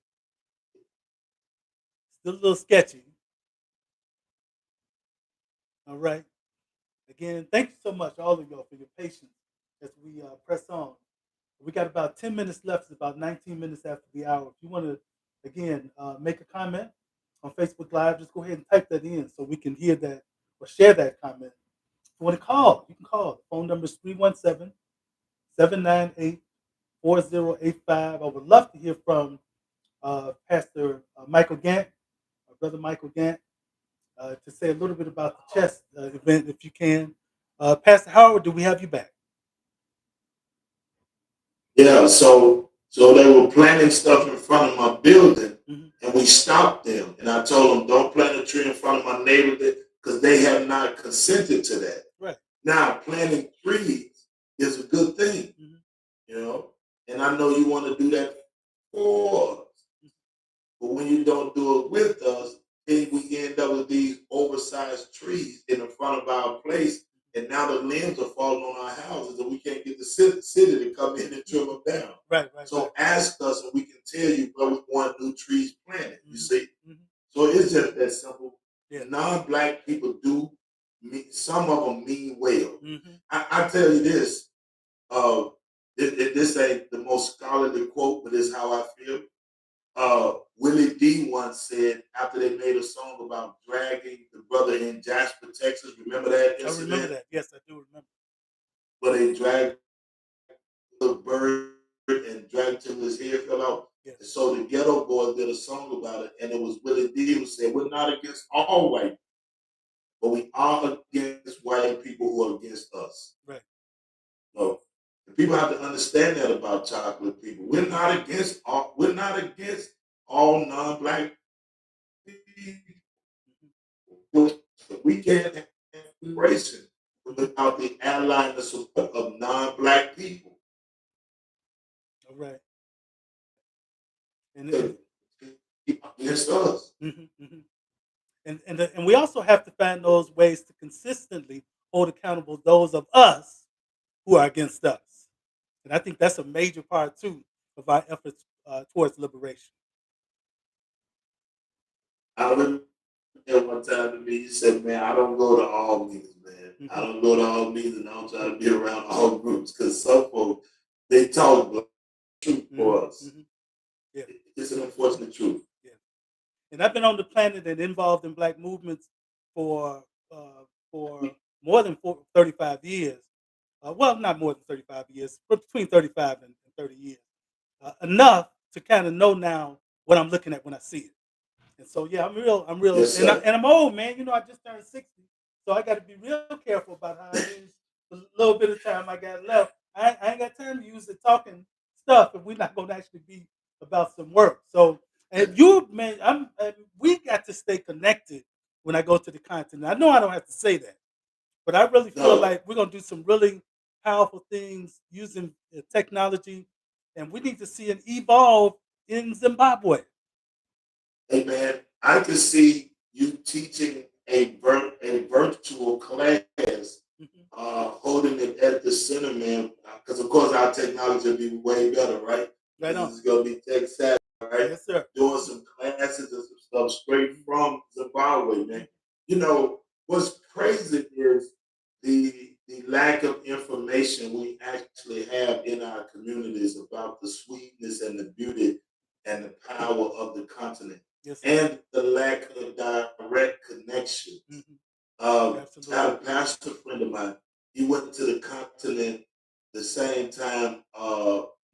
Still a little sketchy. All right. Again, thank you so much, all of y'all, for your patience as we press on. We got about 10 minutes left. It's about 19 minutes after the hour. If you want to, again, make a comment on Facebook Live, just go ahead and type that in so we can hear that or share that comment. If you want to call, you can call. The phone number is 317 798 4085. I would love to hear from Pastor Michael Gant, Brother Michael Gant, to say a little bit about the chess event, if you can. Pastor Howard, do we have you back? Yeah, so they were planting stuff in front of my building, and we stopped them. And I told them, don't plant a tree in front of my neighbor because they have not consented to that. Right. Now, planting trees is a good thing, you know, and I know you want to do that for us. But when you don't do it with us, then we end up with these oversized trees in the front of our place. And now the limbs are falling on our houses, and we can't get the city to come in and trim them down. Right. So ask us, and we can tell you where we want new trees planted. You see, so it's just that simple. Yeah. Non-black people do. Some of them mean well. I tell you this. This ain't the most scholarly quote, but it's how I feel. Willie D once said after they made a song about dragging the brother in Jasper, Texas. Remember that incident? I remember that. Yes, I do remember. Where they dragged the bird and dragged him, his hair fell out. Yes. And so the Ghetto Boys did a song about it, and it was Willie D who said, "We're not against all white, but we are against white people who are against us." Right. So people have to understand that about chocolate people. We're not against all non-black people. We can't have integration without the ally and the support of non-black people. All right. And against us. And we also have to find those ways to consistently hold accountable those of us who are against us. And I think that's a major part, too, of our efforts towards liberation. I remember one time to me, you said, "Man, I don't go to all meetings, man. I don't go to all meetings, and I don't try to be around all groups because some folks, they talk the truth for us." Yeah. It's an unfortunate truth. Yeah. And I've been on the planet and involved in black movements for for more than 35 years. Well, not more than 35 years, but between 35 and 30 years. Enough to kind of know now what I'm looking at when I see it. And so, yeah, I'm real, Yes, and, sir. and I'm old, man. You know, I just turned 60, so I got to be real careful about how I use the little bit of time I got left. I ain't got time to use the talking stuff if we're not going to actually be about some work. So, and you, man, we got to stay connected when I go to the continent. I know I don't have to say that, but I really feel No. like we're going to do some really powerful things using technology, and we need to see it evolve in Zimbabwe. Hey man, I can see you teaching a virtual class, Mhm. holding it at the center, man. Because of course our technology will be way better, right? Right on. It's gonna be tech savvy, right? Yes, sir. Doing some classes and some stuff straight from Zimbabwe, man. Mhm. You know what's crazy is the lack of information we actually have in our communities about the sweetness and the beauty and the power of the continent Yes, sir. and the lack of direct connection. Mhm. I had a Absolutely. pastor friend of mine. He went to the continent the same time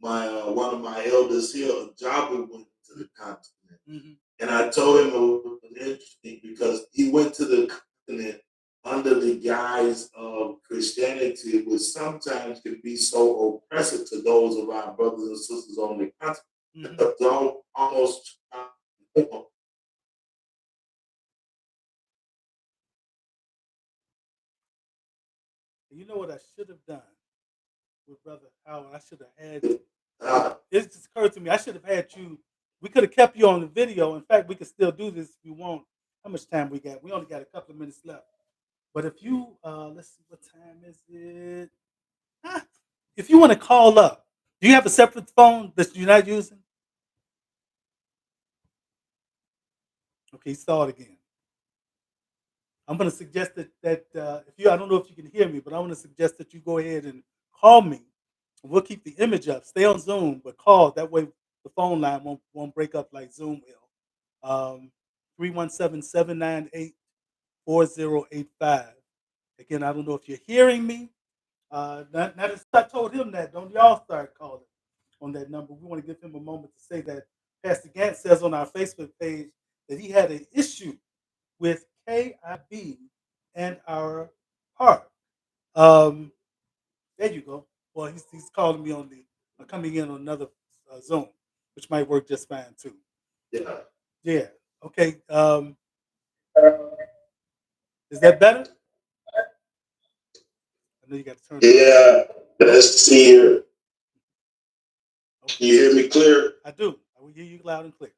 my one of my elders here, Jabu, went to the continent. Mhm. And I told him it was interesting because he went to the continent under the guise of Christianity, which sometimes can be so oppressive to those of our brothers and sisters on the continent. Mhm. Don't almost You know what I should have done with Brother Howard? I should have had. uh, It just occurred to me. I should have had you. We could have kept you on the video. In fact, we could still do this if you want. How much time we got? We only got a couple of minutes left. But if you, let's see, what time is it? Ah, if you want to call up, do you have a separate phone that you're not using? Okay, start again. I'm going to suggest that if you, I don't know if you can hear me, but I want to suggest that you go ahead and call me. We'll keep the image up. Stay on Zoom, but call. That way, the phone line won't break up like Zoom will. 317-798-4085. Again, I don't know if you're hearing me. Now that I told him that, don't y'all start calling on that number. We want to give him a moment to say that Pastor Gant says on our Facebook page that he had an issue with KIB and our park. Um, there you go. Well, he's calling me on the coming in on another Zoom, which might work just fine too. yeah. Yeah. Okay. Is that better? I know you got to turn it up. Yeah, let's see here. Can you Okay. hear me clear? I do. I will hear you loud and clear.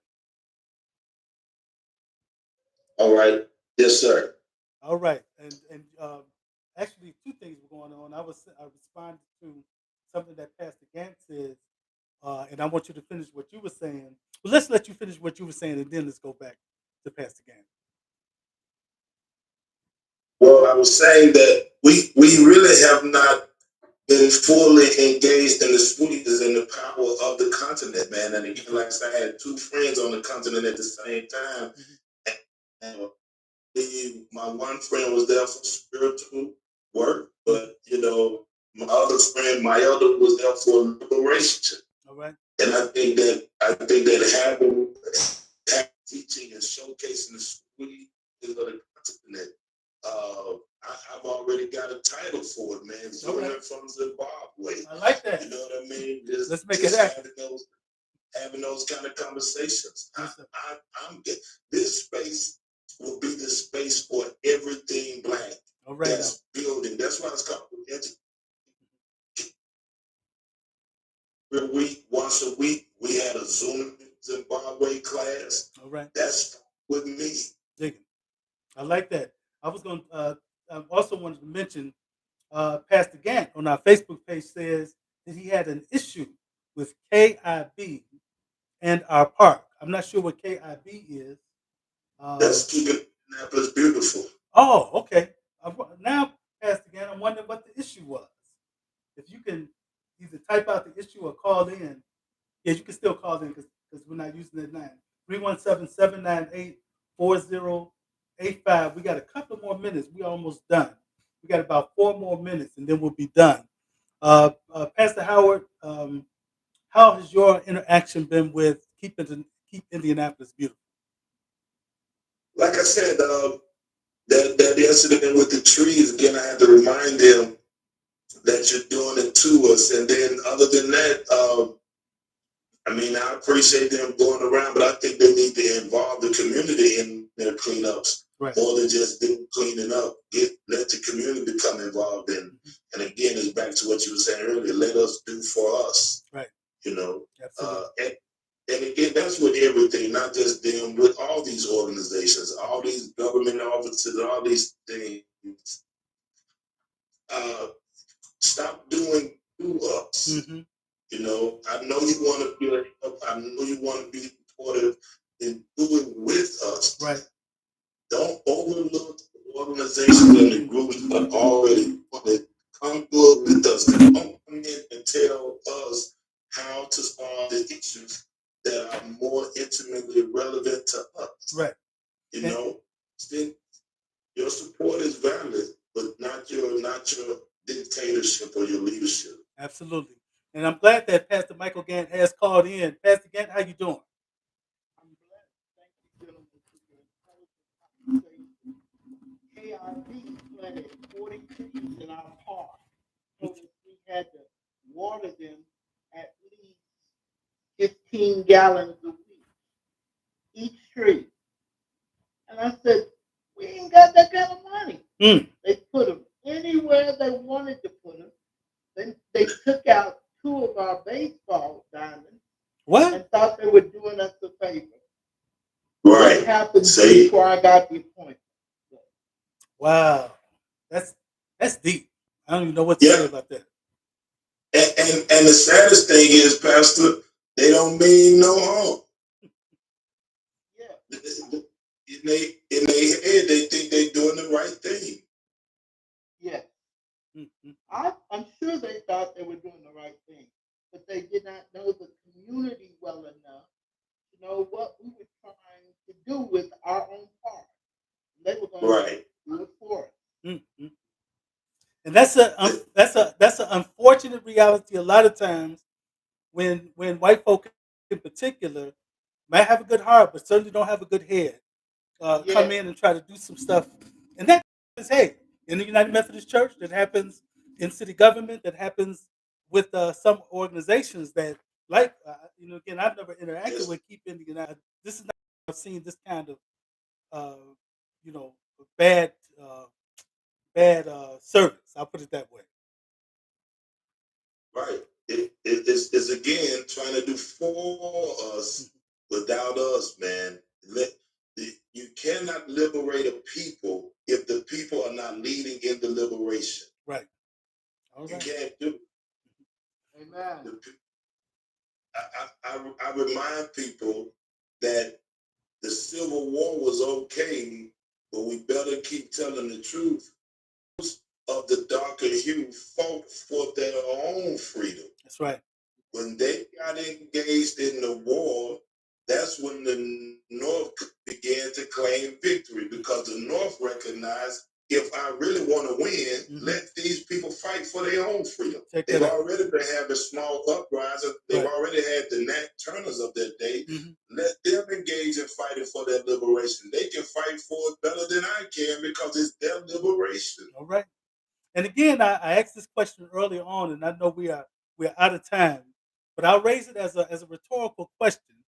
All right. Yes, sir. All right. And actually, two things were going on. I responded to something that Pastor Gant says, and I want you to finish what you were saying. Well, let's let you finish what you were saying, and then let's go back to Pastor Gant. Well, I was saying that we really have not been fully engaged in the sweetness and the power of the continent, man. And again, like I said, I had two friends on the continent at the same time. And my one friend was there for spiritual work, but my other friend, my elder, was there for liberation. All right. And I think that having teaching and showcasing the sweetness of the continent, I've already got a title for it, man. All right. Zooming from Zimbabwe. I like that. You know what I mean? Just, Let's make just it happen. having those kind of conversations. Yes, sir. I'm this space will be the space for everything black. All right. Now. That's building. That's why it's called every week, once a week. We had a Zoom Zimbabwe class. All right. That's with me. Digging. I like that. I was going. I also wanted to mention Pastor Gant on our Facebook page says that he had an issue with KIB and our park. I'm not sure what KIB is. That's keeping Annapolis beautiful. Oh, okay. Now, Pastor Gant, I'm wondering what the issue was. If you can either type out the issue or call in, yeah, you can still call in because because we're not using that 9. 317-798-4085. We got a couple more minutes. We're almost done. We got about 4 more minutes, and then we'll be done. Pastor Howard, how has your interaction been with Keep Indianapolis Beautiful? Like I said, that incident with the trees, again, I had to remind them that you're doing it to us. And then other than that, I mean, I appreciate them going around, but I think they need to involve the community in their cleanups Right. more than just them cleaning up. Let the community become involved in. And again, it's back to what you were saying earlier. Let us do for us. Right. You know. Absolutely. And again, that's with everything, not just them, with all these organizations, all these government offices, all these things. Stop doing to us. Mm-hmm. You know, I know you want to be I know you want to be supportive and do it with us. Right. Don't overlook the organizations and the groups that already want to come do it with us. Don't come in and tell us how to solve the issues that are more intimately relevant to us. Right. You know, still, your support is valid, but not your dictatorship or your leadership. Absolutely. And I'm glad that Pastor Michael Gant has called in. Pastor Gant, how you doing? I'm glad. Thank you, gentlemen, for your intelligent conversation. KRB planted 40 trees in our park. Told us we had to water them at least 15 gallons a week, each tree. And I said, we ain't got that kind of money. They put them anywhere they wanted to put them. Then they took out 2 of our baseball diamonds. What? And thought they were doing us a favor. Right. What happened before I got the appointment? Wow. That's deep. I don't even know what to say about that. And the saddest thing is, Pastor, they don't mean no harm. Yeah. In their head, they think they're doing the right thing. Yeah. Mm-hmm. I'm sure they thought they were doing the right thing, but they did not know the community well enough to know what we were trying to do with our own part. They were going to do it for us. Mm-hmm. And that's an unfortunate reality. A lot of times, when white folk in particular might have a good heart, but certainly don't have a good head, come in and try to do some stuff, and that happens, hey, in the United Methodist Church, that happens in city government, that happens with some organizations that, like, again, I've never interacted with Keep Indianapolis. This is not I've seen this kind of, bad, bad service. I'll put it that way. Right. It's again trying to do for us without us, man. You cannot liberate a people if the people are not leading in the liberation. Right. You can't do it. Amen. I remind people that the Civil War was okay, but we better keep telling the truth. Of the darker hue fought for their own freedom. That's right. When they got engaged in the war, that's when the North began to claim victory, because the North recognized, if I really want to win, let these people fight for their own freedom. They've already been having small uprisings. They've already had the Nat Turners of their day. Let them engage in fighting for their liberation. They can fight for it better than I can, because it's their liberation. All right. And again, I asked this question earlier on, and I know we're out of time, but I'll raise it as a rhetorical question,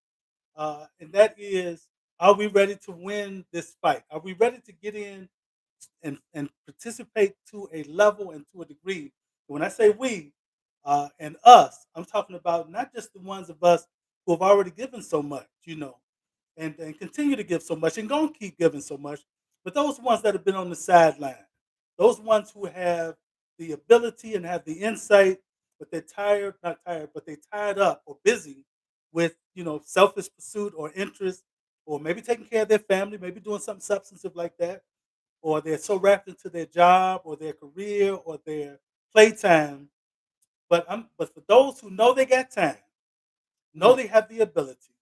and that is: are we ready to win this fight? Are we ready to get in and participate to a level and to a degree? When I say we and us, I'm talking about not just the ones of us who have already given so much, and continue to give so much, and going to keep giving so much, but those ones that have been on the sideline. Those ones who have the ability and have the insight, but they're not tired, but they're tied up or busy with, selfish pursuit or interest, or maybe taking care of their family, maybe doing something substantive like that, or they're so wrapped into their job or their career or their playtime. But for those who know they got time, know they have the ability,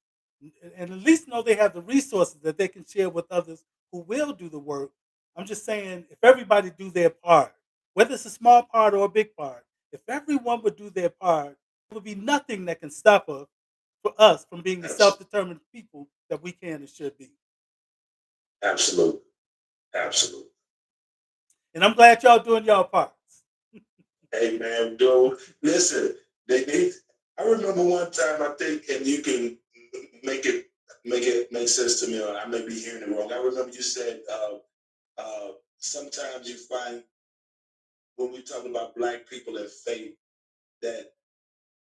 and at least know they have the resources that they can share with others who will do the work. I'm just saying, if everybody do their part, whether it's a small part or a big part, if everyone would do their part, there would be nothing that can stop us for us from being the self-determined people that we can and should be. Absolutely. Absolutely. And I'm glad y'all doing y'all parts. Hey man, dude, listen, they I remember one time I think, and you can make sense to me, or I may be hearing it wrong. I remember you said sometimes you find when we talk about black people and faith that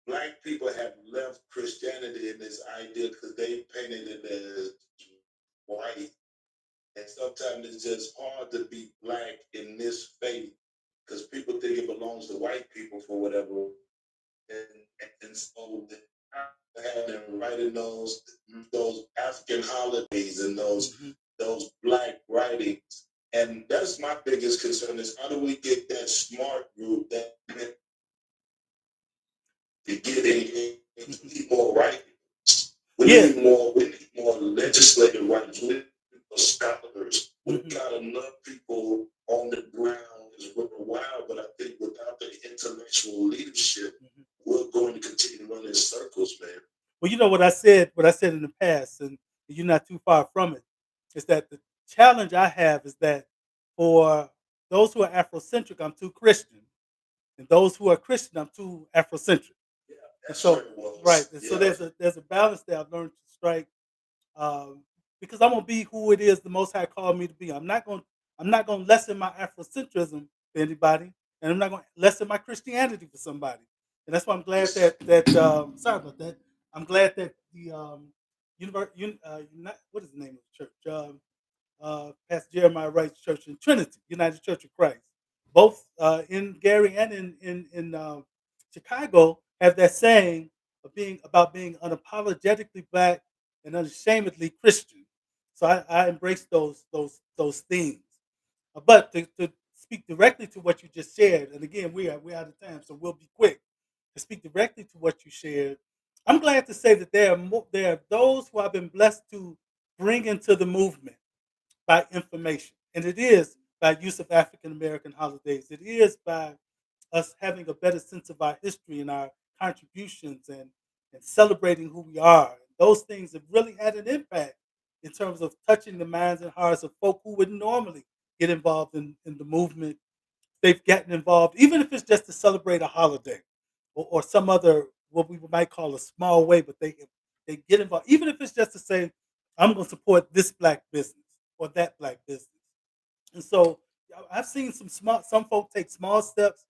black people have left Christianity in this idea because they painted it as white. And sometimes it's just hard to be black in this faith because people think it belongs to white people for whatever. And so having writing those African holidays and those black writings. And that's my biggest concern is how do we get that smart group that to get in more writings. We need more legislative rights. We need more scholars. We've got enough people on the ground is a while, but I think without the intellectual leadership, we're going to continue to run in circles, man. Well, you know what I said in the past, and you're not too far from it, is that the challenge I have is that for those who are Afrocentric, I'm too Christian. And those who are Christian, I'm too Afrocentric. Yeah, And so, right. And so yeah. there's a balance that I've learned to strike, because I'm gonna be who it is the Most High called me to be. I'm not gonna lessen my Afrocentrism for anybody, and I'm not gonna lessen my Christianity for somebody. And that's why I'm glad that sorry about that. I'm glad that the what is the name of the church? Pastor Jeremiah Wright's church in Trinity, United Church of Christ, both in Gary and in Chicago, have that saying of being unapologetically black and unashamedly Christian. So I embrace those themes. But to speak directly to what you just shared, and again we're out of time, so we'll be quick. To speak directly to what you shared, I'm glad to say that there are those who I've been blessed to bring into the movement by information. And it is by use of African American holidays. It is by us having a better sense of our history and our contributions and celebrating who we are. Those things have really had an impact in terms of touching the minds and hearts of folk who would normally get involved in the movement. They've gotten involved, even if it's just to celebrate a holiday or some other, what we might call a small way, but they get involved, even if it's just to say, I'm going to support this black business or that black business. And so I've seen some folk take small steps,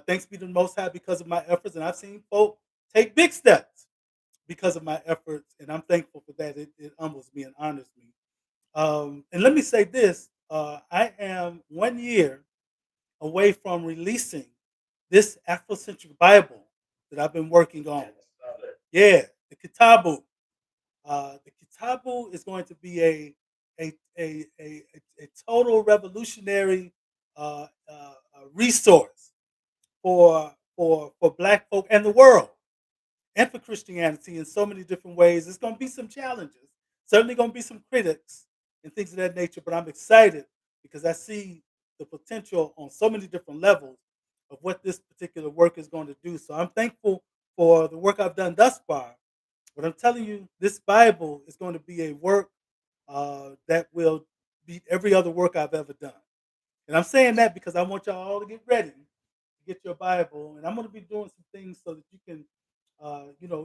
thanks be to the Most High because of my efforts, and I've seen folk take big steps because of my efforts, and I'm thankful for that. It humbles me and honors me. And let me say this: I am 1 year away from releasing this Afrocentric Bible that I've been working on. Yeah, the Kitabu. The Kitabu is going to be a total revolutionary resource for Black folk and the world, and for Christianity in so many different ways. There's going to be some challenges, certainly going to be some critics and things of that nature. But I'm excited because I see the potential on so many different levels of what this particular work is going to do. So I'm thankful for the work I've done thus far. But I'm telling you, this Bible is going to be a work that will beat every other work I've ever done. And I'm saying that because I want y'all all to get ready to get your Bible. And I'm going to be doing some things so that you can,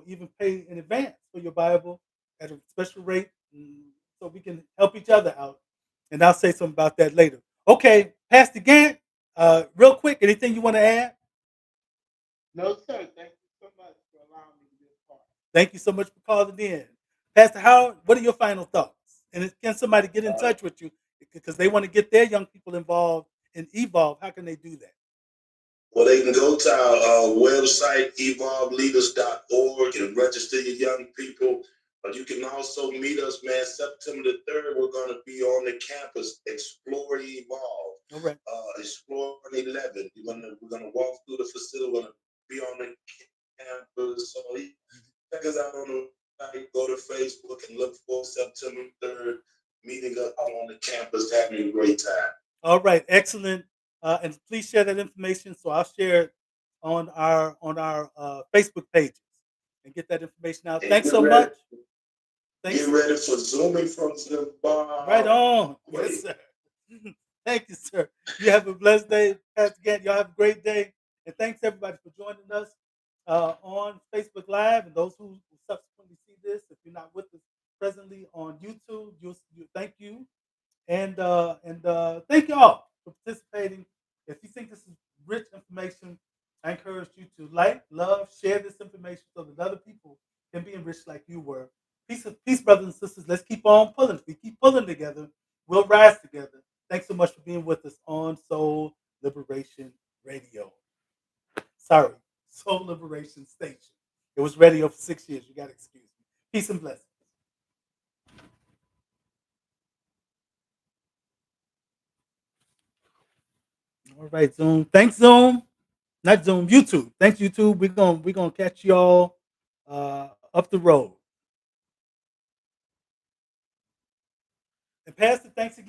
even pay in advance for your Bible at a special rate, so we can help each other out. And I'll say something about that later. Okay, Pastor Gant, real quick, anything you want to add? No, sir. Thank you so much for allowing me to be a part. Thank you so much for calling in. Pastor Howard, what are your final thoughts? And can somebody get in touch with you because they want to get their young people involved in Evolve? How can they do that? Well, they can go to our website, evolveleaders.org, and register your young people. But you can also meet us, man. September the 3rd, we're going to be on the campus, Explore Evolve. All right. Explore 11. We're gonna walk through the facility. We're gonna be on the campus. So check us out on the go to Facebook and look for September 3rd, meeting up on the campus, having a great time. All right, excellent. And please share that information. So I'll share it on our Facebook pages and get that information out. And Thanks get so ready- much. Thanks. Get ready for Zooming from Zimbabwe. Right on. Wait. Yes, sir. Thank you, sir. You have a blessed day, Pastor Gant. Y'all have a great day. And thanks everybody for joining us on Facebook Live. And those who subsequently see this, if you're not with us presently on YouTube, thank you. And thank y'all for participating. If you think this is rich information, I encourage you to like, love, share this information so that other people can be enriched like you were. Peace, brothers and sisters. Let's keep on pulling. If we keep pulling together, we'll rise together. Thanks so much for being with us on Soul Liberation Radio. Sorry, Soul Liberation Station. It was radio for 6 years. You got to excuse me. Peace and blessings. All right, Zoom. Thanks, Zoom. Not Zoom, YouTube. Thanks, YouTube. We're gonna catch y'all up the road. And Pastor, thanks again.